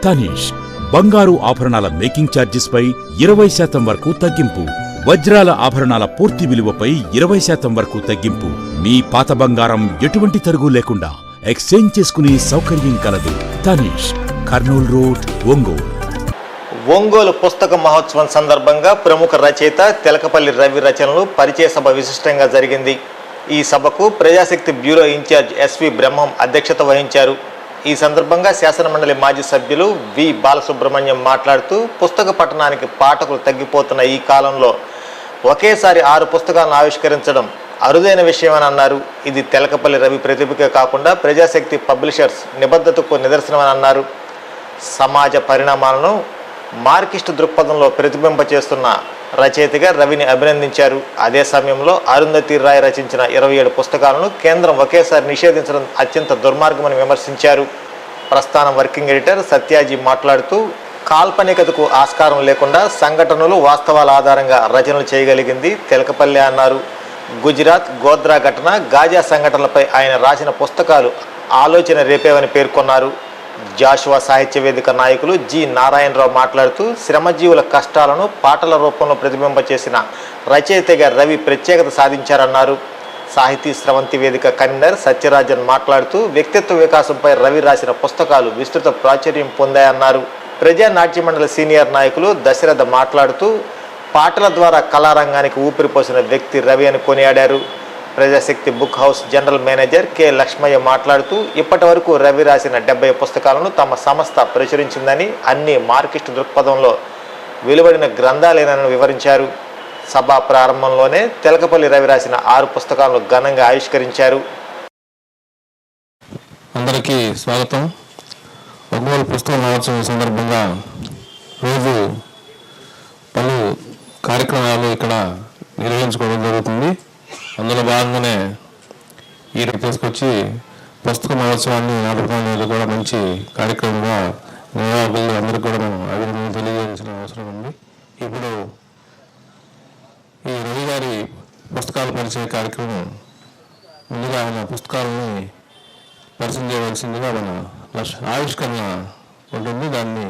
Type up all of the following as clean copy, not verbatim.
తనిష్క్ బంగారు ఆభరణాల making charges పై 20% వరకు తగ్గింపు. వజ్రాల ఆభరణాల పూర్తి విలువపై 20% వరకు తగ్గింపు. మీ పాత బంగారం ఎటువంటి తరుగు లేకుండా ఎక్స్చేంజ్ చేసుకునే సౌకర్యం కలదు. తనిష్క్, కర్నూల్ రోడ్, ఒంగోలు. ఒంగోలు పుస్తక మహోత్సవం సందర్భంగా ప్రముఖ రచయిత తెలకపల్లి రవి రచనలు పరిచయ సభ విశిష్టంగా జరిగింది. ఈ సభకు ప్రజాశక్తి బ్యూరో ఇన్ఛార్జ్ ఎస్వి బ్రహ్మం అధ్యక్షత వహించారు. ఈ సందర్భంగా శాసనమండలి మాజీ సభ్యులు వి బాలసుబ్రహ్మణ్యం మాట్లాడుతూ పుస్తక పఠనానికి పాఠకులు తగ్గిపోతున్న ఈ కాలంలో ఒకేసారి 6 పుస్తకాలను ఆవిష్కరించడం అరుదైన విషయమని అన్నారు. ఇది తెలకపల్లి రవి ప్రతిభకే కాకుండా ప్రజాశక్తి పబ్లిషర్స్ నిబద్ధతకు నిదర్శనమని అన్నారు. సమాజ పరిణామాలను మార్కిస్టు దృక్పథంలో ప్రతిబింబ చేస్తున్న రచయితగా రవిని అభినందించారు. అదే సమయంలో అరుంధతి రాయ్ రచించిన 27 పుస్తకాలను కేంద్రం ఒకేసారి నిషేధించడం అత్యంత దుర్మార్గమని విమర్శించారు. ప్రస్థానం వర్కింగ్ ఎడిటర్ సత్యాజీ మాట్లాడుతూ కాల్పనికతకు ఆస్కారం లేకుండా సంఘటనలు వాస్తవాల ఆధారంగా రచనలు చేయగలిగింది తెలకపల్లి అన్నారు. గుజరాత్, గోద్రా ఘటన, గాజా సంఘటనలపై ఆయన రాసిన పుస్తకాలు ఆలోచన రేపేవని పేర్కొన్నారు. జాషువా సాహిత్య వేదిక నాయకులు జి నారాయణరావు మాట్లాడుతూ శ్రమజీవుల కష్టాలను పాటల రూపంలో ప్రతిబింబ చేసిన రచయితగా రవి ప్రత్యేకత సాధించారన్నారు. సాహితీ స్రవంతి వేదిక కన్వీనర్ సత్యరాజన్ మాట్లాడుతూ వ్యక్తిత్వ వికాసంపై రవి రాసిన పుస్తకాలు విస్తృత ప్రాచుర్యం పొందాయన్నారు. ప్రజా నాట్య మండలి సీనియర్ నాయకులు దశరథ మాట్లాడుతూ పాటల ద్వారా కళారంగానికి ఊపిరిపోసిన వ్యక్తి రవి అని కొనియాడారు. Prajasakti book house general manager K Lakshmaiah మాట్లాడుతూ ఇప్పటి వరకు రవి రాసిన 70 పుస్తకాలను తమ సంస్థ ప్రచురించిందని, అన్ని మార్కిస్టు దృక్పథంలో వెలువడిన గ్రంథాలేనని వివరించారు. సభా ప్రారంభంలోనే తెలకపల్లి రవి రాసిన 6 పుస్తకాలను ఘనంగా ఆవిష్కరించారు. అందరికీ స్వాగతం. ఒంగోలు పుస్తక మహోత్సవం సందర్భంగా రోజు పలు కార్యక్రమాలు ఇక్కడ నిర్వహించుకోవడం జరుగుతుంది. అందులో భాగంగానే ఈరోజు తీసుకొచ్చి పుస్తక మహోత్సవాన్ని నడపడం కూడా మంచి కార్యక్రమంగా నిర్వాహకులు అందరికీ కూడా మనం అభినందన తెలియజేయాల్సిన అవసరం ఉంది. ఇప్పుడు ఈ రవి గారి పుస్తకాల పరిచయ కార్యక్రమం ముందుగా ఆయన పుస్తకాలని పరిచయం చేయవలసిందిగా మన ఆవిష్కరణ ఉంటుంది. దాన్ని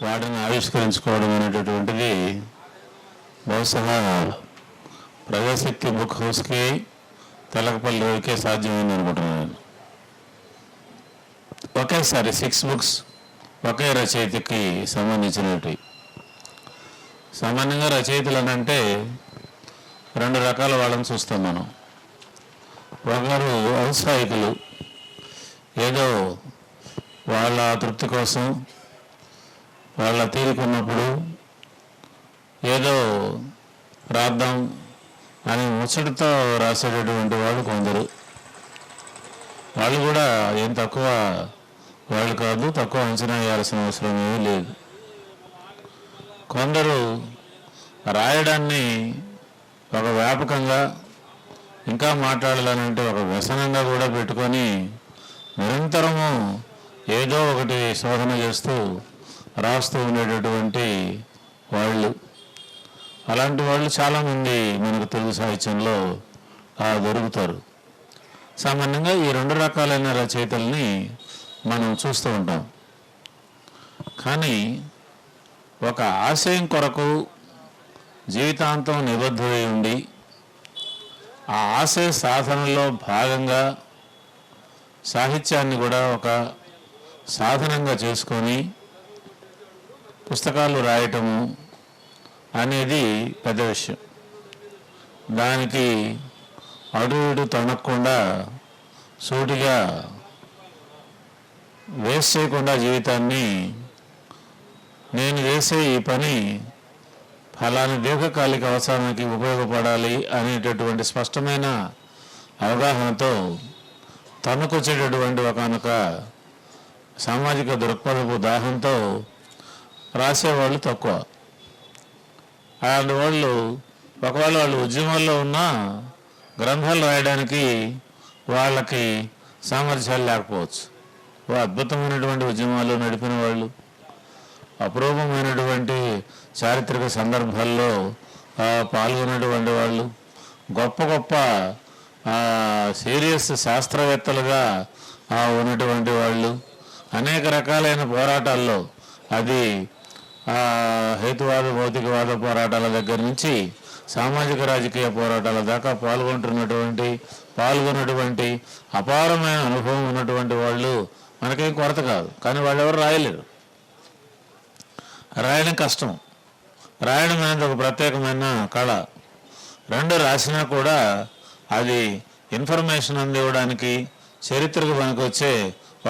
వాటిని ఆవిష్కరించుకోవడం అనేటటువంటిది బహుశా ప్రజాశక్తి బుక్ హౌస్కి తెలకపల్లి రవికే సాధ్యమైంది అనుకుంటున్నాను. ఒకేసారి 6 బుక్స్ ఒకే రచయితకి సంబంధించినవి. సామాన్యంగా రచయితలు అంటే 2 రకాల వాళ్ళని చూస్తాం మనం. ఒకరు ఔత్సాహికులు, ఏదో వాళ్ళ తృప్తి కోసం వాళ్ళ తీరుకున్నప్పుడు ఏదో రాద్దాం అని ముచ్చటితో రాసేటటువంటి వాళ్ళు కొందరు. వాళ్ళు కూడా ఏం తక్కువ వాళ్ళు కాదు, తక్కువ అంచనా వేయాల్సిన అవసరం ఏమీ లేదు. కొందరు రాయడాన్ని ఒక వ్యాపకంగా, ఇంకా మాట్లాడాలంటే ఒక వ్యసనంగా కూడా పెట్టుకొని నిరంతరము ఏదో ఒకటి శోధన చేస్తూ రాస్తూ ఉండేటటువంటి వాళ్ళు. అలాంటి వాళ్ళు చాలామంది మనకు తెలుగు సాహిత్యంలో దొరుకుతారు. సామాన్యంగా ఈ 2 రకాలైన రచయితల్ని మనం చూస్తూ ఉంటాం. కానీ ఒక ఆశయం కొరకు జీవితాంతం నిబద్ధుడై ఉండి ఆ ఆశయ సాధనలో భాగంగా సాహిత్యాన్ని కూడా ఒక సాధనంగా చేసుకొని పుస్తకాలు రాయటము అనేది పెద్ద విషయం. దానికి అటు ఇటు తణకుండా సూటిగా వేస్ట్ చేయకుండా జీవితాన్ని నేను చేసే ఈ పని ఫలాని దీర్ఘకాలిక అవసరానికి ఉపయోగపడాలి అనేటటువంటి స్పష్టమైన అవగాహనతో తనకొచ్చేటటువంటి ఒకనొక సామాజిక దృక్పథపు దాహంతో రాసేవాళ్ళు తక్కువ. అలాంటి వాళ్ళు ఒకవేళ వాళ్ళు ఉద్యమాల్లో ఉన్నా గ్రంథాలు రాయడానికి వాళ్ళకి సామర్థ్యాలు లేకపోవచ్చు. అద్భుతమైనటువంటి ఉద్యమాలు నడిపిన వాళ్ళు, అపురూపమైనటువంటి చారిత్రక సందర్భాల్లో పాల్గొన్నటువంటి వాళ్ళు, గొప్ప గొప్ప సీరియస్ శాస్త్రవేత్తలుగా ఉన్నటువంటి వాళ్ళు, అనేక రకాలైన పోరాటాల్లో, అది హేతువాద భౌతికవాద పోరాటాల దగ్గర నుంచి సామాజిక రాజకీయ పోరాటాల దాకా పాల్గొన్నటువంటి అపారమైన అనుభవం ఉన్నటువంటి వాళ్ళు మనకేం కొరత కాదు. కానీ వాళ్ళు ఎవరు రాయలేరు, రాయడం కష్టం. రాయడం అనేది ఒక ప్రత్యేకమైన కళ. రెండు రాసినా కూడా అది ఇన్ఫర్మేషన్ అందివ్వడానికి, చరిత్రకు పనికొచ్చే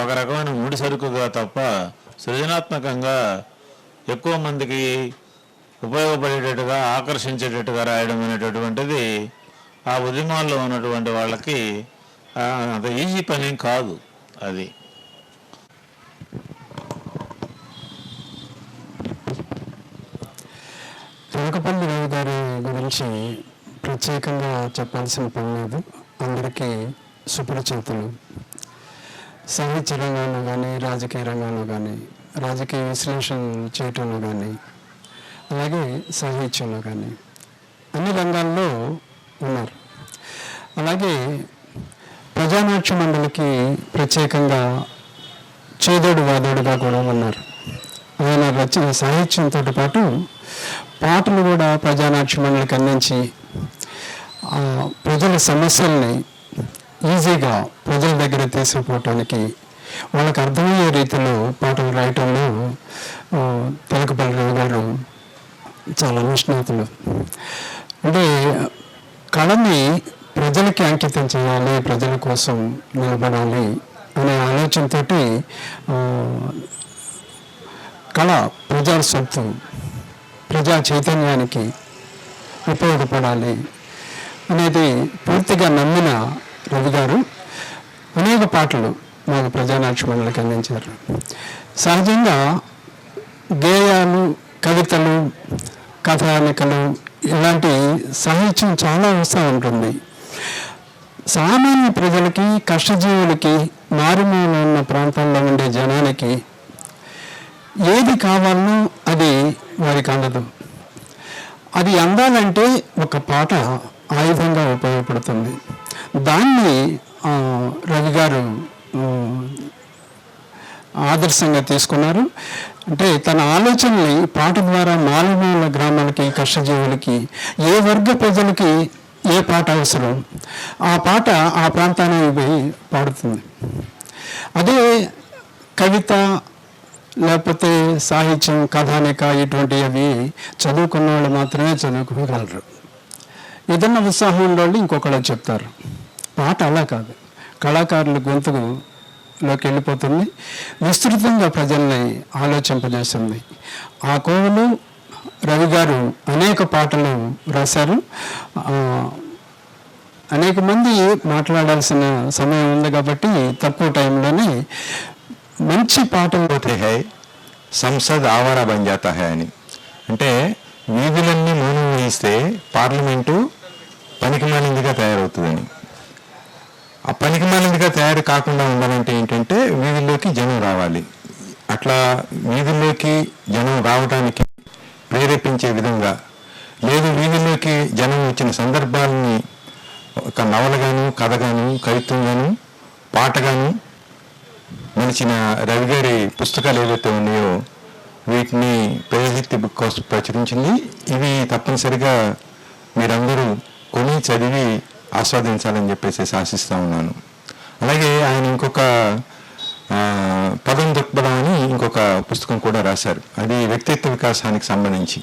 ఒక రకమైన ముడి సరుకుగా తప్ప సృజనాత్మకంగా ఎక్కువ మందికి ఉపయోగపడేటట్టుగా, ఆకర్షించేటట్టుగా రాయడం అనేటటువంటిది ఆ ఉద్యమాల్లో ఉన్నటువంటి వాళ్ళకి అంత ఈజీ పని కాదు. అది తెలకపల్లి రావు గారి గురించి ప్రత్యేకంగా చెప్పాల్సిన పని లేదు, అందరికీ సుపరిచితులు. సాహిత్య రంగంలో కానీ, రాజకీయ రంగంలో కానీ, రాజకీయ విశ్లేషణ చేయటంలో కానీ, అలాగే సాహిత్యంలో కానీ అన్ని రంగాల్లో ఉన్నారు. అలాగే ప్రజానాట్య మండలికి ప్రత్యేకంగా చేదోడు వాదోడుగా కూడా ఉన్నారు. ఆయన రచన సాహిత్యంతో పాటు పాటలు కూడా ప్రజానాట్య మండలికి అందించి ప్రజల సమస్యల్ని ఈజీగా ప్రజల దగ్గర తీసుకుపోవటానికి, వాళ్ళకి అర్థమయ్యే రీతిలో పాటలు రాయటంలో తెలకపల్లి రావు గారు చాలా నిష్ణాతులు. అంటే కళని ప్రజలకి అంకితం చేయాలి, ప్రజల కోసం నిలబడాలి అనే ఆలోచనతో కళ ప్రజా సొత్తు, ప్రజా చైతన్యానికి ఉపయోగపడాలి అనేది పూర్తిగా నమ్మిన రవి గారు అనేక పాటలు మాకు ప్రజానాట్య మండలికి అందించారు. సహజంగా గేయాలు, కవితలు, కథానికలు ఇలాంటి సాహిత్యం చాలా వస్తూ ఉంటుంది. సామాన్య ప్రజలకి, కష్టజీవులకి, మారుమూల ఉన్న ప్రాంతాల్లో ఉండే జనానికి ఏది కావాలనో అది వారికి అందదు. అది అందాలంటే ఒక పాట ఆయుధంగా ఉపయోగపడుతుంది. దాన్ని రవి గారు ఆదర్శంగా తీసుకున్నారు. అంటే తన ఆలోచనని పాట ద్వారా మారుమూల గ్రామాలకి, కష్టజీవులకి, ఏ వర్గ ప్రజలకి ఏ పాట అవసరం ఆ పాట ఆ ప్రాంతానికి పోయి పాడుతుంది. అదే కవిత లేకపోతే సాహిత్యం, కథానిక ఇటువంటివి అవి చదువుకున్న వాళ్ళు మాత్రమే చదువుకోగలరు. ఏదన్నా ఉత్సాహం ఉన్న వాళ్ళు ఇంకొకళ్ళు చెప్తారు. పాట అలా కాదు, కళాకారుల గొంతులోకి వెళ్ళిపోతుంది, విస్తృతంగా ప్రజల్ని ఆలోచింపజేస్తుంది. ఆ కోవలో రవి గారు అనేక పాటలు రాశారు. అనేక మంది మాట్లాడాల్సిన సమయం ఉంది కాబట్టి తక్కువ టైంలోనే మంచి పాటలు పోతే హై సంసద్ ఆవారా బన్ జాతా హై అని. అంటే వీధులన్నీ మౌనం వహిస్తే పార్లమెంటు పనికిమాలిందిగా తయారవుతుందని. ఆ పనికిమాలిందిగా తయారు కాకుండా ఉండాలంటే ఏంటంటే వీధుల్లోకి జనం రావాలి. అట్లా వీధుల్లోకి జనం రావడానికి ప్రేరేపించే విధంగా, లేదు వీధుల్లోకి జనం వచ్చిన సందర్భాలని ఒక నవలగాను, కథగాను, కవిత్వంగాను, పాటగాను మలిచిన రవి గారి పుస్తకాలు ఏవైతే ఉన్నాయో వీటిని ప్రజాహిత్య బుక్ హౌస్ ప్రచురించింది. ఇవి తప్పనిసరిగా మీరందరూ కొని చదివి ఆస్వాదించాలని చెప్పేసి ఆశిస్తూ ఉన్నాను. అలాగే ఆయన ఇంకొక పదం దృక్పథం అని ఇంకొక పుస్తకం కూడా రాశారు. అది వ్యక్తిత్వ వికాసానికి సంబంధించి.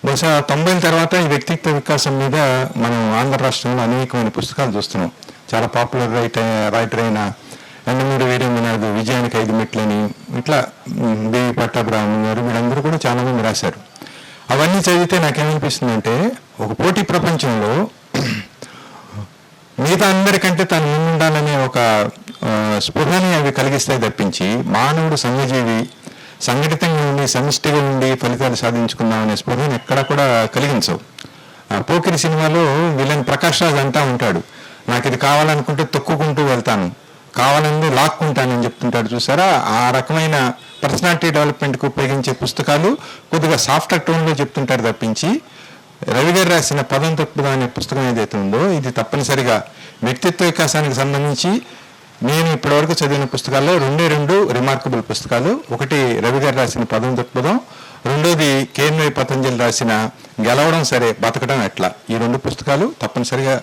బహుశా 90ల తర్వాత ఈ వ్యక్తిత్వ వికాసం మీద మనం ఆంధ్ర రాష్ట్రంలో అనేకమైన పుస్తకాలు చూస్తున్నాం. చాలా పాపులర్ రైటర్ అయిన నందమూరి వీరేంద్రనాథ్ విజయానికి 5 మెట్లని, ఇట్లా దేవి పట్టాభిరామన్ గారు, వీళ్ళందరూ కూడా చాలామంది రాశారు. అవన్నీ చదివితే నాకేమనిపిస్తుందంటే ఒక పోటీ ప్రపంచంలో మిగతా అందరికంటే తను ముందుండాలనే ఒక స్పృహని అవి కలిగిస్తాయి తప్పించి మానవుడు సంఘజీవి, సంఘటితంగా ఉండి సమిష్టిగా ఉండి ఫలితాలు సాధించుకుందామనే స్పృహని ఎక్కడా కూడా కలిగించవు. పోకిరి సినిమాలో విలన్ ప్రకాష్ రాజ్ అంటా ఉంటాడు, నాకు ఇది కావాలనుకుంటే తొక్కుకుంటూ వెళ్తాను, కావాలని లాక్కుంటానని చెప్తుంటాడు చూసారా, ఆ రకమైన పర్సనాలిటీ డెవలప్మెంట్కి ఉపయోగించే పుస్తకాలు కొద్దిగా సాఫ్ట్వేర్ టోన్లో చెప్తుంటారు తప్పించి, రవి గారు రాసిన పదం తప్పుదా అనే పుస్తకం ఏదైతే ఉందో ఇది తప్పనిసరిగా వ్యక్తిత్వ వికాసానికి సంబంధించి నేను ఇప్పటివరకు చదివిన పుస్తకాల్లో రెండు రిమార్కబుల్ పుస్తకాలు. ఒకటి రవి గారు రాసిన పదం తప్పుదాం, రెండోది కేఎన్వై పతంజలి రాసిన గెలవడం సరే బతకడం ఎట్లా. ఈ 2 పుస్తకాలు తప్పనిసరిగా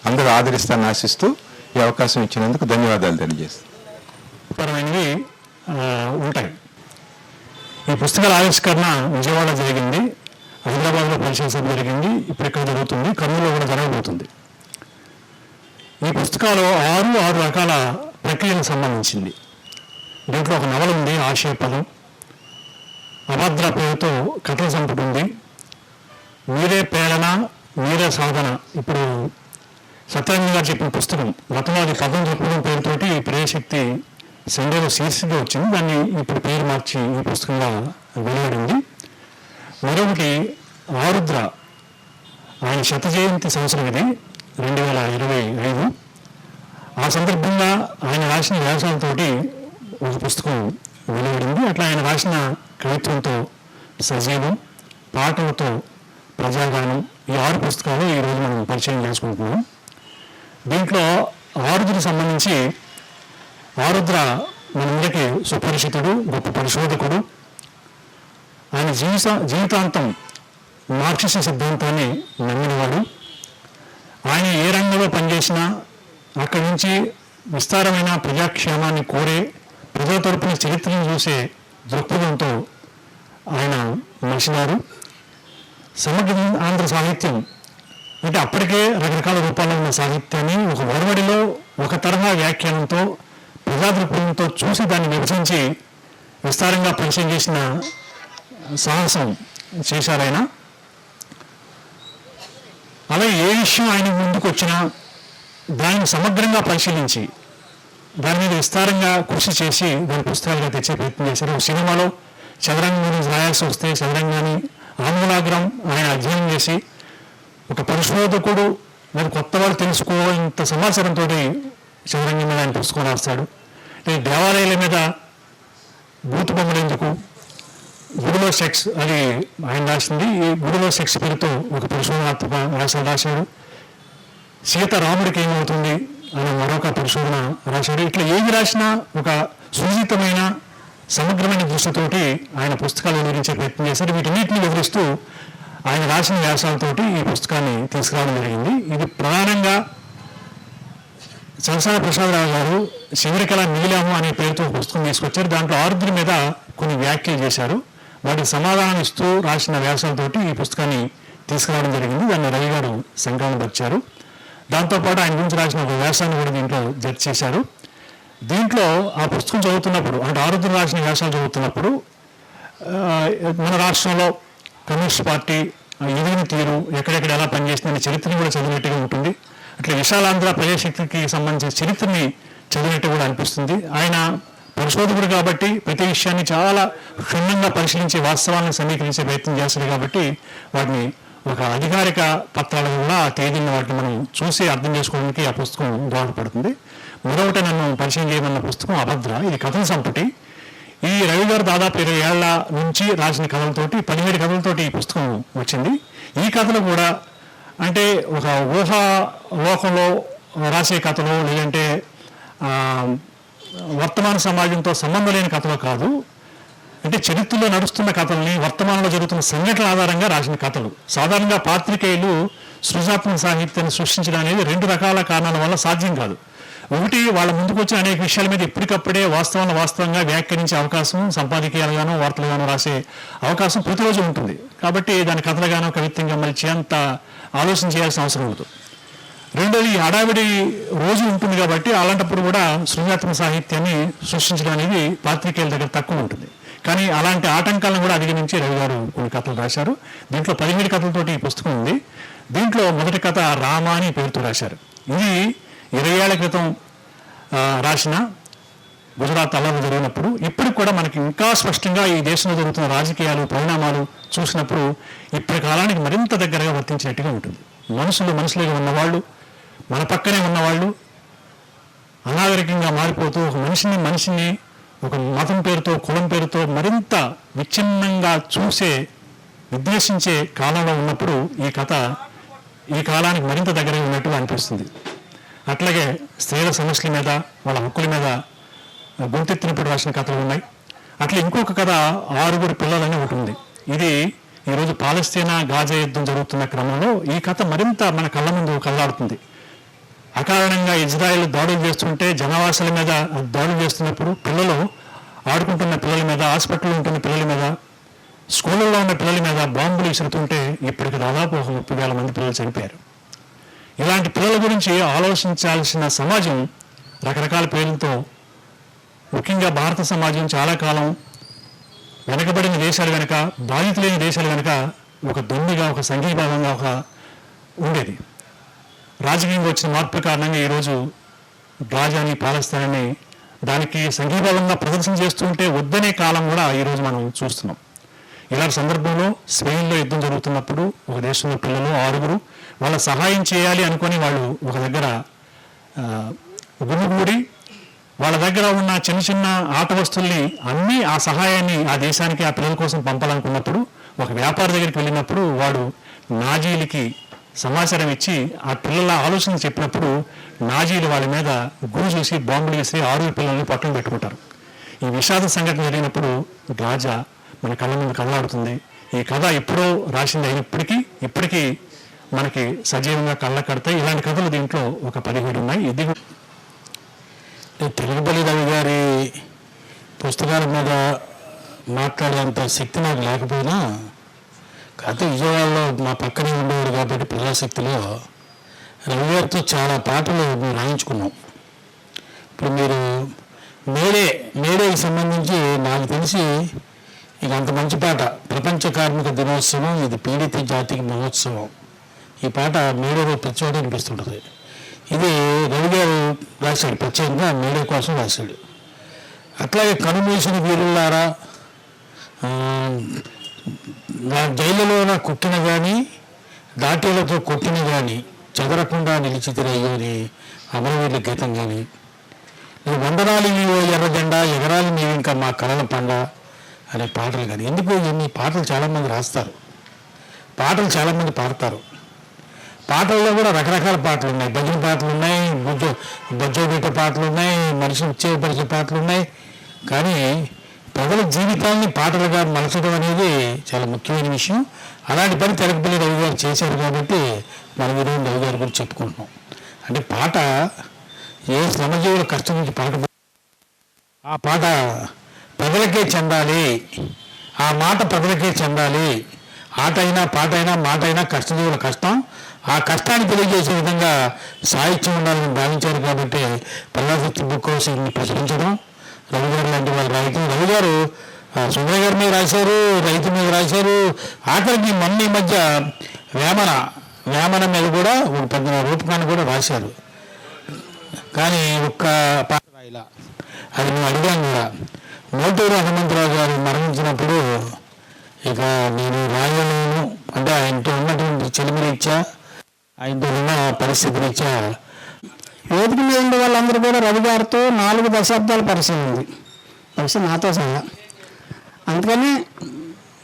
అందరూ ఆదరిస్తానని ఆశిస్తూ ఈ అవకాశం ఇచ్చినందుకు ధన్యవాదాలు తెలియజేస్తాను. పరమైనవి ఉంటాయి. ఈ పుస్తకాల ఆవిష్కరణ విజయవాడ జరిగింది, హైదరాబాద్లో పరిచయ సభ జరిగింది, ఇప్పుడు ఇక్కడ జరుగుతుంది, కర్నూలులో కూడా జరగబోతుంది. ఈ పుస్తకాలు 6 రకాల ప్రక్రియలకు సంబంధించింది. దీంట్లో ఒక నవల ఉంది, ఆశయపదం, అభద్ర పేరుతో కథల సంపుటి ఉంది, మీరే ప్రేరణ మీరే సాధన. ఇప్పుడు సత్యనారాయణ గారు చెప్పిన పుస్తకం గతంలో అది పదం చెప్పడం పేరుతోటి ప్రేయశక్తి సండేలో శీర్షికగా వచ్చింది, దాన్ని ఇప్పుడు పేరు మార్చి ఈ పుస్తకంగా వెలువడింది. మరొకటి ఆరుద్ర, ఆయన 100వ జయంతి సంవత్సరం ఇది 2025. ఆ సందర్భంగా ఆయన రాసిన వ్యాసాలతోటి ఒక పుస్తకం వెలువడింది. అట్లా ఆయన రాసిన కవిత్వంతో సజీవం, పాటలతో ప్రజాగానం, ఈ 6 పుస్తకాలు ఈరోజు మనం పరిచయం చేసుకుంటున్నాం. దీంట్లో ఆరుద్రకు సంబంధించి, ఆరుద్ర మనందరికీ సుపరిచితుడు, గొప్ప పరిశోధకుడు. ఆయన జీవితాంతం మార్క్సిజం సిద్ధాంతాన్ని నమ్మినవాడు. ఆయన ఏ రంగంలో పనిచేసినా అక్కడి నుంచి విస్తారమైన ప్రజాక్షేమాన్ని కోరే, ప్రజల తరపున చరిత్రను చూసే దృక్పథంతో ఆయన మనిషినారు. సమగ్ర ఆంధ్ర సాహిత్యం అంటే అప్పటికే రకరకాల రూపాల్లో ఉన్న సాహిత్యాన్ని ఒక ఒరవడిలో ఒక తరహా వ్యాఖ్యానంతో ప్రజా దృక్పథంతో చూసి దాన్ని విభజించి విస్తారంగా పరిచయం చేసిన సాహసం చేశారు ఆయన. అలాగే ఏ విషయం ఆయన ముందుకు వచ్చినా దాన్ని సమగ్రంగా పరిశీలించి దాని మీద విస్తారంగా కృషి చేసి దాని పుస్తకాలుగా తెచ్చే ప్రయత్నం చేశారు. సినిమాలో చదరంగం గురించి రాయాల్సి వస్తే చదరంగాన్ని ఆమూలాగ్రం ఆయన అధ్యయనం చేసి, ఒక పరిశోధకుడు మరి కొత్త వాళ్ళు తెలుసుకోవాలంత సమాచారంతో చదరంగం మీద ఆయన పుస్తకం రాస్తాడు. దేవాలయాల మీద బూతు బొమ్మలు ఎందుకు, గుడిలో సెక్స్, అది ఆయన రాసింది. ఈ గుడిలో సెక్స్ పేరుతో ఒక పరిశోధనాత్మక వ్యాసాలు రాశాడు. సీత రాముడికి ఏమవుతుంది అని మరొక పరిశోధన రాశాడు. ఇట్లా ఏది రాసినా ఒక సునిశ్చితమైన సమగ్రమైన దృష్టితోటి ఆయన పుస్తకాలు వివరించే ప్రయత్నం చేశారు. వీటన్నిటిని వివరిస్తూ ఆయన రాసిన వ్యాసాలతోటి ఈ పుస్తకాన్ని తీసుకురావడం జరిగింది. ఇది ప్రధానంగా చలసాని ప్రసాదరావు గారు శివరికళ నీలాము అనే పేరుతో పుస్తకం తీసుకొచ్చారు. దాంట్లో ఆరుద్ర మీద కొన్ని వ్యాఖ్యలు చేశారు. వాటికి సమాధానం ఇస్తూ రాసిన వ్యాసాలతోటి ఈ పుస్తకాన్ని తీసుకురావడం జరిగింది. దాన్ని రవి గారు సంకలనపరిచారు. దాంతోపాటు ఆయన గురించి రాసిన ఒక వ్యాసాన్ని కూడా దీంట్లో జడ్జ్ చేశారు. దీంట్లో ఆ పుస్తకం చదువుతున్నప్పుడు, అంటే ఆరుద్ర రాసిన వ్యాసాలు చదువుతున్నప్పుడు మన రాష్ట్రంలో కమ్యూనిస్ట్ పార్టీ ఎదిగిన తీరు, ఎక్కడెక్కడ ఎలా పనిచేసిందనే చరిత్రని కూడా చదివినట్టుగా ఉంటుంది. అట్లా విశాలాంధ్ర ప్రజాశక్తికి సంబంధించిన చరిత్రని చదివినట్టు కూడా అనిపిస్తుంది. ఆయన పరిశోధకుడు కాబట్టి ప్రతి విషయాన్ని చాలా క్షుణ్ణంగా పరిశీలించి వాస్తవాలను సమీకరించే ప్రయత్నం చేస్తారు కాబట్టి వాటిని ఒక అధికారిక పత్రాలను కూడా ఆ తేదీని వాటిని మనం చూసి అర్థం చేసుకోవడానికి ఆ పుస్తకం దోహదపడుతుంది. మరొకటి నన్ను పరిచయం చేయమన్న పుస్తకం అభద్ర. ఇది కథల సంపుటి. ఈ రవి గారు దాదాపు 20 ఏళ్ల నుంచి రాసిన కథలతోటి 17 కథలతోటి ఈ పుస్తకం వచ్చింది. ఈ కథలు కూడా అంటే ఒక ఊహా లోకంలో రాసే కథలు, లేదంటే వర్తమాన సమాజంతో సంబంధం లేని కథలు కాదు. అంటే చరిత్రలో నడుస్తున్న కథల్ని, వర్తమానంలో జరుగుతున్న సంఘటనల ఆధారంగా రాసిన కథలు. సాధారణంగా పాత్రికేయులు సృజనాత్మక సాహిత్యాన్ని సృష్టించడం అనేది 2 రకాల కారణాల వల్ల సాధ్యం కాదు. ఒకటి, వాళ్ళ ముందుకు వచ్చిన అనేక విషయాల మీద ఎప్పటికప్పుడే వాస్తవంగా వ్యాఖ్యానించే అవకాశం, సంపాదకీయాలుగానో వార్తలుగానో రాసే అవకాశం ప్రతిరోజు ఉంటుంది. కాబట్టి దాని కథలుగానో కవిత్వంగా మలిచి అంత ఆలోచన చేయాల్సిన అవసరం ఉండదు. రెండోది, హడావిడి రోజు ఉంటుంది కాబట్టి అలాంటప్పుడు కూడా సృజనాత్మక సాహిత్యాన్ని సృష్టించడం అనేది పాత్రికేయుల దగ్గర తక్కువ ఉంటుంది. కానీ అలాంటి ఆటంకాలను కూడా అధిగమించి రవి గారు కొన్ని కథలు రాశారు. దీంట్లో 17 కథలతోటి ఈ పుస్తకం ఉంది. దీంట్లో మొదటి కథ రామ అని పేరుతో రాశారు. ఇది 20 ఏళ్ల క్రితం రాసిన గుజరాత్ అల్లర్లు జరిగినప్పుడు. ఇప్పటికి కూడా మనకి ఇంకా స్పష్టంగా ఈ దేశంలో జరుగుతున్న రాజకీయాలు, పరిణామాలు చూసినప్పుడు ఇప్పటి కాలానికి మరింత దగ్గరగా వర్తించినట్టుగా ఉంటుంది. మనుషులుగా ఉన్నవాళ్ళు, మన పక్కనే ఉన్నవాళ్ళు అనాగరికంగా మారిపోతూ ఒక మనిషిని ఒక మతం పేరుతో కులం పేరుతో మరింత విచ్ఛిన్నంగా విద్వేషించే కాలంలో ఉన్నప్పుడు ఈ కథ ఈ కాలానికి మరింత దగ్గరగా ఉన్నట్టుగా అనిపిస్తుంది. అట్లాగే స్త్రీల సమస్యల మీద వాళ్ళ హక్కుల మీద గొంతెత్తినప్పుడు రాసిన కథలు ఉన్నాయి. అట్లా ఇంకొక కథ 6 పిల్లలని ఒకటి ఉంది. ఇది ఈరోజు పాలస్తీనా గాజా యుద్ధం జరుగుతున్న క్రమంలో ఈ కథ మరింత మన కళ్ళ ముందు కళ్ళాడుతుంది. అకారణంగా ఇజ్రాయెల్ దాడులు చేస్తుంటే జనావాసాల మీద దాడులు చేస్తున్నప్పుడు పిల్లలు ఆడుకుంటున్న పిల్లల మీద, హాస్పిటల్లో ఉంటున్న పిల్లల మీద, స్కూళ్ళల్లో ఉన్న పిల్లల మీద బాంబులు విసురుతుంటే ఇప్పటికి దాదాపు 30,000 మంది పిల్లలు చనిపోయారు. ఇలాంటి పిల్లల గురించి ఆలోచించాల్సిన సమాజం రకరకాల పేర్లతో, ముఖ్యంగా భారత సమాజం చాలా కాలం వెనకబడిన దేశాలు వెనుక, బాధితులైన దేశాలు వెనుక ఒక దొండిగా, ఒక సంఘీభావంగా ఉండేది. రాజకీయంగా వచ్చిన మార్పుల కారణంగా ఈరోజు గాజాని, పాలస్తీనాని దానికి సంఘీభావంగా ప్రదర్శన చేస్తుంటే వద్దనే కాలం కూడా ఈరోజు మనం చూస్తున్నాం. ఇలాంటి సందర్భంలో స్పెయిన్లో యుద్ధం జరుగుతున్నప్పుడు ఒక దేశంలో పిల్లలు 6 వాళ్ళ సహాయం చేయాలి అనుకొని వాళ్ళు ఒక దగ్గర గుమిగూడి వాళ్ళ దగ్గర ఉన్న చిన్న చిన్న ఆట వస్తువుల్ని అన్నీ ఆ సహాయాన్ని ఆ దేశానికి ఆ పిల్లల కోసం పంపాలనుకున్నప్పుడు ఒక వ్యాపారి దగ్గరికి వెళ్ళినప్పుడు వాడు నాజీలకి సమాచారం ఇచ్చి ఆ పిల్లల ఆలోచన చెప్పినప్పుడు నాజీలు వాళ్ళ మీద గురి చూసి బాంబులు వేసి 6 పిల్లల్ని పట్టున పెట్టుకుంటారు. ఈ విషాద సంఘటన జరిగినప్పుడు గాజా మన కళ్ళ ముందు కళ్ళాడుతుంది. ఈ కథ ఎప్పుడో రాసింది అయినప్పటికీ ఇప్పటికీ మనకి సజీవంగా కళ్ళ కడతాయి. ఇలాంటి కథలు దీంట్లో ఒక 17 ఉన్నాయి. ఇది తెలుగుపల్లి రవి గారి పుస్తకాల మీద మాట్లాడేంత శక్తి నాకు లేకపోయినా, కాకపోతే విజయవాడలో మా పక్కనే ఉండేవారు కాబట్టి ప్రజాశక్తిలో రవి గారితో చాలా పాటలు మేము రాయించుకున్నాం. ఇప్పుడు మీరు మేడేకి సంబంధించి నాకు తెలిసి ఇక అంత మంచి పాట, ప్రపంచ కార్మిక దినోత్సవం, ఇది పీడిత జాతికి మహోత్సవం. ఈ పాట మేడేలో ప్రతి చోట వినిపిస్తుంటుంది. ఇది రవి గారు రాశాడు, ప్రత్యేకంగా మేడే కోసం రాశాడు. అట్లాగే కనుమూసిన వీరులారా, జైలులోన కుట్టిన కానీ దాటీలతో కొట్టిన కానీ చెదరకుండా నిలిచితిరయ్యో అని అమరవీరుల గీతం కానీ, వందనాలు నీవో ఎర్ర జెండా, ఎగరాలి నీవు ఇంకా మా కళల పండ అనే పాటలు కానీ. ఎందుకు ఇన్ని పాటలు చాలామంది రాస్తారు, పాటలు చాలామంది పాడతారు. పాటల్లో కూడా రకరకాల పాటలు ఉన్నాయి. భజన పాటలు ఉన్నాయి, బొజ్జోబెట్టే పాటలు ఉన్నాయి, మనిషిని ఉత్తేజపరిచే పాటలు ఉన్నాయి. కానీ ప్రజల జీవితాన్ని పాటలుగా మలచడం అనేది చాలా ముఖ్యమైన విషయం. అలాంటి పని తెలుగుపల్లి రవి గారు చేశారు కాబట్టి మనం ఈరోజు రవి గారి గురించి చెప్పుకుంటున్నాం. అంటే పాట ఏ శ్రమజీవుల కష్టం నుంచి పాట, ఆ పాట ప్రజలకే చెందాలి, ఆ మాట ప్రజలకే చెందాలి. ఆట అయినా, పాట అయినా, మాట అయినా కష్టజీవుల కష్టం. ఆ కష్టాన్ని తెలియజేసే విధంగా సాహిత్యం ఉండాలని భావించారు కాబట్టి ప్రజాశక్తి బుక్ హౌస్ ప్రచురించడం, రవి గారు లాంటి వాళ్ళు రాయటం. రవి గారు సుందర గారి మీద రాశారు, రైతు మీద రాశారు. ఆఖరికి మొన్న ఈ మధ్య వేమన మీద కూడా ఒక పెద్ద రూపకాన్ని కూడా రాశారు. కానీ ఒక్క పాట రాయిలా. అది మేము అడిగాను కూడా. మోటూరు హనుమంతరావు గారు మరణించినప్పుడు ఇక నేను రాయలేను అంటే ఆయనతో ఉన్నటువంటి చెలిమిరీత్యా, ఆయనతో ఉన్న పరిస్థితిరీత్యా వేదిక మీద ఉండే వాళ్ళందరూ కూడా రవి గారితో 4 దశాబ్దాల పరిచయం ఉంది, బహుశా నాతో సహా. అందుకని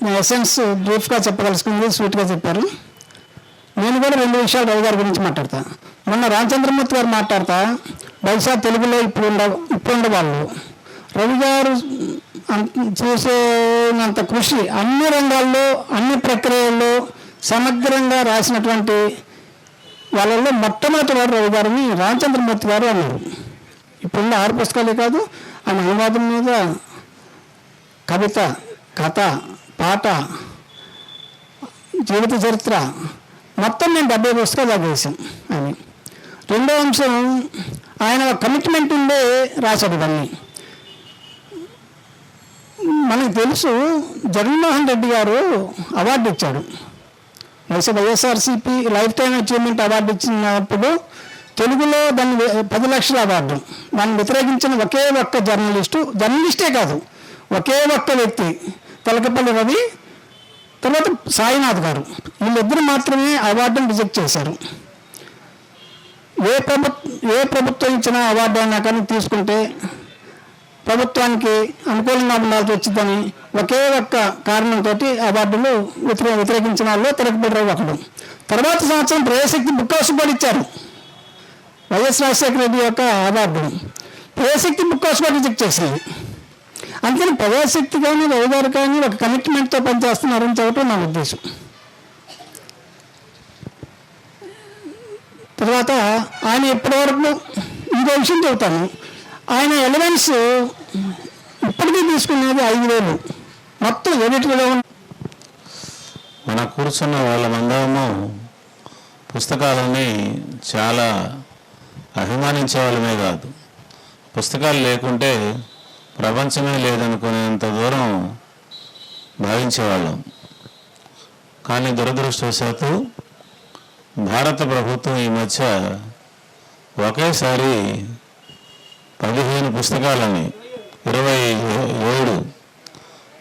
నా ఎసెన్స్ బ్రీఫ్గా చెప్పదలుచుకుంది, స్వీట్గా చెప్పారు. నేను కూడా 2 విషయాలు రవి గారి గురించి మాట్లాడతా. మొన్న రామచంద్రమూర్తి గారు మాట్లాడతా, బహుశా తెలుగులో ఇప్పుడు ఉండేవాళ్ళు రవి గారు చేసేంత కృషి అన్ని రంగాల్లో, అన్ని ప్రక్రియల్లో సమగ్రంగా రాసినటువంటి వాళ్ళల్లో మొట్టమొదటి వాడు రవి గారిని రామచంద్రమూర్తి గారు అన్నారు. ఇప్పుడున్న 6 పుస్తకాలే కాదు, ఆయన అనువాదం మీద కవిత, కథ, పాట, జీవిత చరిత్ర మొత్తం నేను 70 పుస్తకాలు చదివేశాం అని. రెండో అంశం, ఆయన కమిట్మెంట్ ఉండే రాశాడు ఇవన్నీ. మనకు తెలుసు, జగన్మోహన్ రెడ్డి గారు అవార్డు ఇచ్చాడు, YSRCP life time achievement award ఇచ్చినప్పుడు తెలుగులో దాన్ని 10 లక్షల అవార్డు. దాన్ని వ్యతిరేకించిన ఒకే ఒక్క జర్నలిస్టే కాదు, ఒకే ఒక్క వ్యక్తి తెలకపల్లి రవి, తర్వాత సాయినాథ్ గారు, వీళ్ళిద్దరు మాత్రమే అవార్డును రిజెక్ట్ చేశారు. ఏ ప్రభుత్వం ఇచ్చిన అవార్డు అయినా కానీ తీసుకుంటే ప్రభుత్వానికి అనుకూలంగా ఉండాల్సి వచ్చిందని ఒకే ఒక్క కారణంతో అవార్డులు వ్యతిరేకించిన వాళ్ళు తిరగబడ్డారు ఒకడు. తర్వాత సంవత్సరం ప్రజాశక్తి బుక్ హౌస్ కూడా ఇచ్చారు. వైఎస్ రాజశేఖర రెడ్డి యొక్క అవార్డు ప్రజాశక్తి బుక్ హౌస్ కూడా రిజెక్ట్ చేసింది. అందుకని ప్రజాశక్తి కానీ రవిగారు కానీ ఒక కమిట్మెంట్తో పనిచేస్తున్నారని చెప్పడం నా ఉద్దేశం. తర్వాత ఆయన ఇప్పటివరకు ఇంకో విషయం చెబుతాను. ఆయన ఎలివెన్స్ ఇప్పటికీ తీసుకునేది 5,000 మొత్తం ఎడిట్లో. మన కూర్చున్న వాళ్ళ మందము పుస్తకాలని చాలా అభిమానించే వాళ్ళమే కాదు, పుస్తకాలు లేకుంటే ప్రపంచమే లేదనుకునేంత దూరం భావించేవాళ్ళం. కానీ దురదృష్టవశాత్తు భారత ప్రభుత్వం ఈ మధ్య ఒకేసారి 15 పుస్తకాలని 27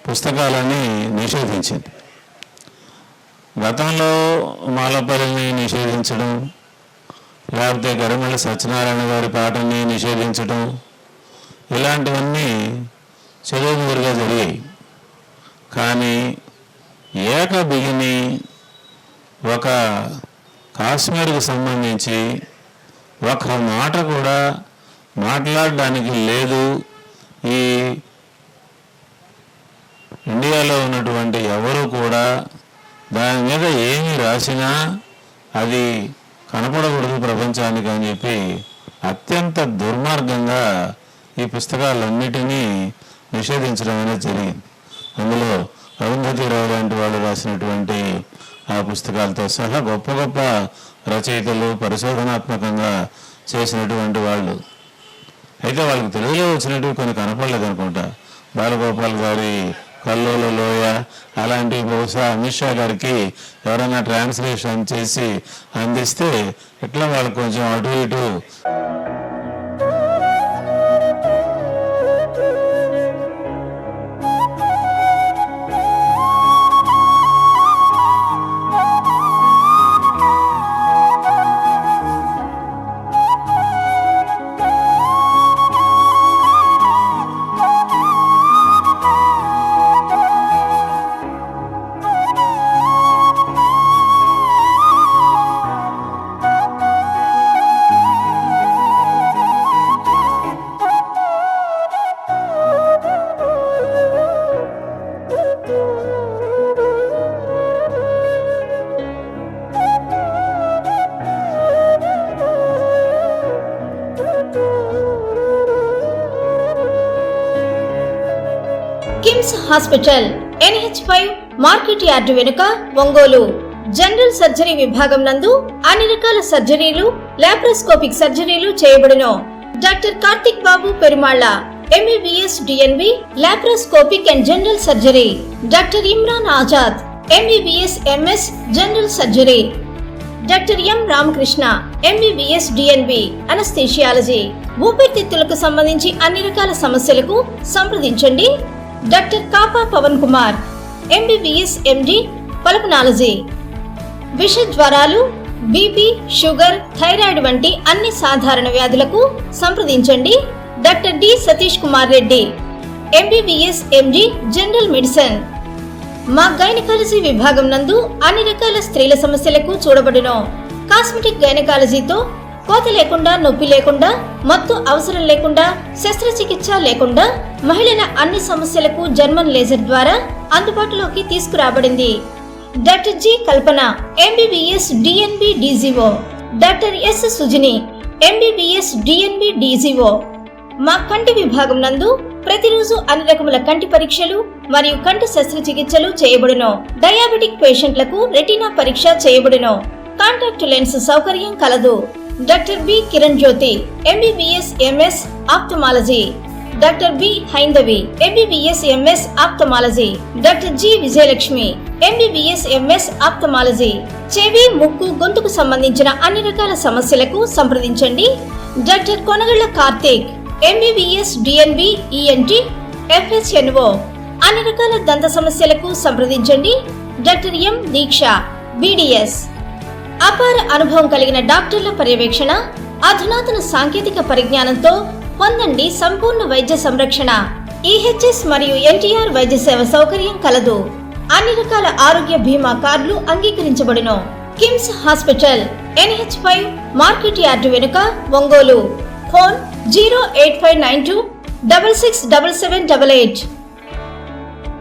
పుస్తకాలని నిషేధించింది. గతంలో మాలపల్లిని నిషేధించడం, లేకపోతే గరిమెళ్ళ సత్యనారాయణ గారి పాటని నిషేధించడం, ఇలాంటివన్నీ చెదురుమదురుగా జరిగాయి. కానీ ఏకబిగిని ఒక కాశ్మీర్కు సంబంధించి ఒక మాట కూడా మాట్లాడడానికి లేదు. ఈ ఇండియాలో ఉన్నటువంటి ఎవరు కూడా దాని మీద ఏమి రాసినా అది కనపడకూడదు ప్రపంచానికి అని చెప్పి అత్యంత దుర్మార్గంగా ఈ పుస్తకాలన్నిటినీ నిషేధించడం అనేది జరిగింది. అందులో అరుంధతిరావు లాంటి వాళ్ళు రాసినటువంటి ఆ పుస్తకాలతో సహా గొప్ప గొప్ప రచయితలు పరిశోధనాత్మకంగా చేసినటువంటి వాళ్ళు. అయితే వాళ్ళకి తెలుగులో వచ్చినట్టు కొన్ని కనపడలేదు అనుకుంటా. బాలగోపాల్ గారి కల్లోల లోయ అలాంటివి బహుశా అమిత్ షా గారికి ఎవరైనా ట్రాన్స్లేషన్ చేసి అందిస్తే ఎట్లా వాళ్ళకి కొంచెం అటు ఇటు KIMS hospital NH5 market yard వెనుక ఒంగోలు. జనరల్ సర్జరీ విభాగం నందు అన్ని రకాల సర్జరీలు, లాప్రోస్కోపిక్ సర్జరీలు చేయబడును. Doctor Karthik Babu Perumalla MBBS DNB laparoscopic and general surgery. Doctor Imran Azad MBBS MS general surgery. Doctor M Ramakrishna MBBS DNB anaesthesiology. ఊపిరితిత్తులకు సంబంధించి అన్ని రకాల సమస్యలకు సంప్రదించండి. Doctor Kapa Pavan Kumar MBBS MD pulmonology. విష జ్వరాలు, బీపీ, షుగర్, థైరాయిడ్ వంటి అన్ని సాధారణ వ్యాధులకు సంప్రదించండి. Doctor D Satish Kumar Reddy MBBS MD general medicine. మా గైనకాలజీ విభాగం నందు అన్ని రకాల స్త్రీల సమస్యలకు చూడబడును. కాస్మెటిక్ గైనకాలజీతో కోత లేకుండా, నొప్పి లేకుండా, మత్తు అవసరం లేకుండా, శస్త్రచికిత్స లేకుండా మహిళల అన్ని సమస్యలకు జర్మన్ లేజర్ ద్వారా అందుబాటులోకి తీసుకురాబడింది. డాక్టర్ జి కల్పన MBBS DNB DGO. Doctor yes Sujini MBBS DNB DGO. మా కంటి విభాగం నందు ప్రతిరోజు అన్ని రకముల కంటి పరీక్షలు మరియు కంటి శస్త్రచికిత్సలు చేయబడును. డయాబెటిక్ పేషెంట్లకు రెటీనా పరీక్ష చేయబడును. కాంటాక్ట్ లెన్స్ సౌకర్యం కలదు. Doctor B Kiran Jyothi MBBS MS ophthalmology. Doctor B Haindavi MBBS MS ophthalmology. Doctor G Vijayalakshmi MBBS MS ophthalmology. చెవి, ముక్కు, గొంతుకు సంబంధించిన అన్ని రకాల సమస్యలకు సంప్రదించండి. Doctor Konagalla Karthik MBBS DNB ENT FHNO. అన్ని రకాల దంత సమస్యలకు సంప్రదించండి. Doctor M Deeksha BDS. అపార అనుభవం కలిగిన డాక్టర్ల పర్యవేక్షణ, అధునాతన సాంకేతిక పరిజ్ఞానంతో పొందండి సంపూర్ణ వైద్య సంరక్షణ. ఈహెచ్ఎస్ మరియు ఎన్టీఆర్ వైద్య సేవ సౌకర్యం కలదు. అన్ని రకాల ఆరోగ్య బీమా కార్డులు అంగీకరించబడును. KIMS hospital, NH5 market yard వెనుక, ఒంగోలు. ఫోన్ 08592 667788.